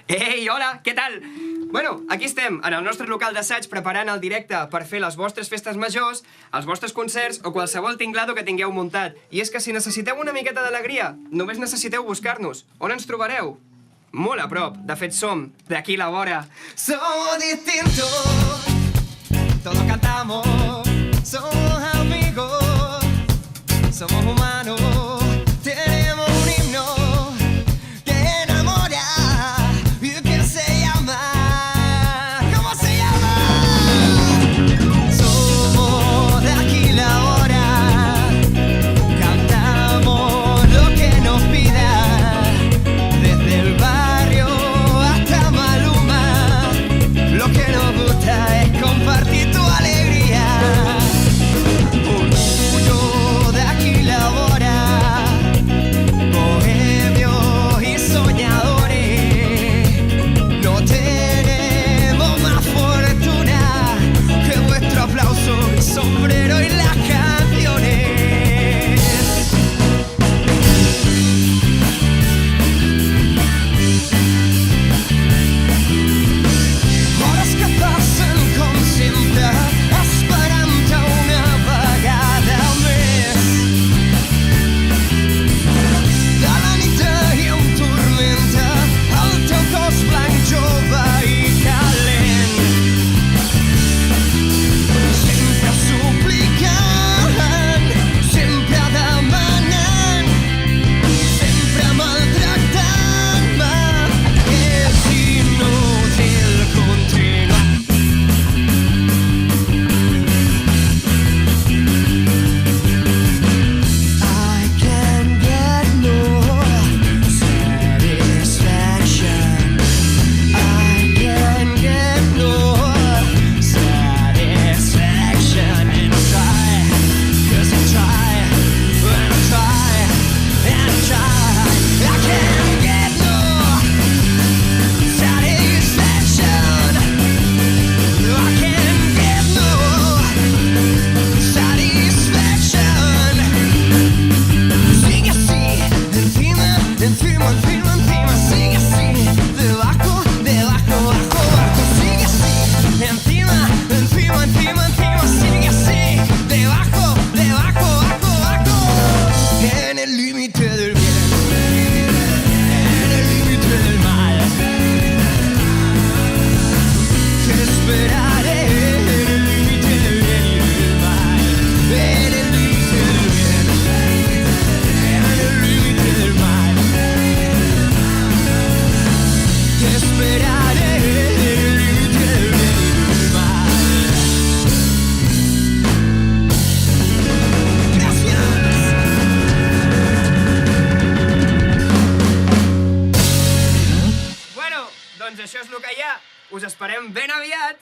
Ei, hola, què tal? Bueno, aquí estem, en el nostre local d'assaig, preparant el directe per fer les vostres festes majors, els vostres concerts o qualsevol tinglado que tingueu muntat. I és que si necessiteu una miqueta d'alegria, només necessiteu buscar-nos. On ens trobareu? Molt a prop. De fet, som d'aquí la vora. Somos distintos, todos cantamos, somos amigos, somos humanos, tenemos un himno que enamora y que se llama... ¿Cómo se llama? Somos de aquí la hora, cantamos lo que nos pida, desde el barrio hasta Maluma. Lo que nos gusta es compartir tu alegría. Orgullo de aquí la hora, bohemios y soñadores. No tenemos más fortuna que vuestro aplauso, mi sombrero y las canciones. Hores que passen com sempre, esperant-te una vegada més. De la nit hi ha un tormenta, el teu cos blanc, jove i calent. Sempre suplicant, sempre demanant, sempre maltractant-me. És inútil continuar. I can't get no satisfaction. I can't get no satisfaction. And I try, 'cause I try, and I try, and I try. I can't get no satisfaction. I can't get no satisfaction. Sigue así, encima, encima, encima, encima. Sigue así, debajo, debajo, bajo, bajo. Sigue así, encima, encima, encima, encima. Sigue así, debajo, debajo, bajo, bajo. En el límite del bien, en el límite del mal. Te esperaré en el límite del bien y del mal. En el límite del bien, en el límite del mal. Te esperaré en el límite del bien y del mal. Gràcies. Bueno, doncs això és el que hi ha. Us esperem ben aviat.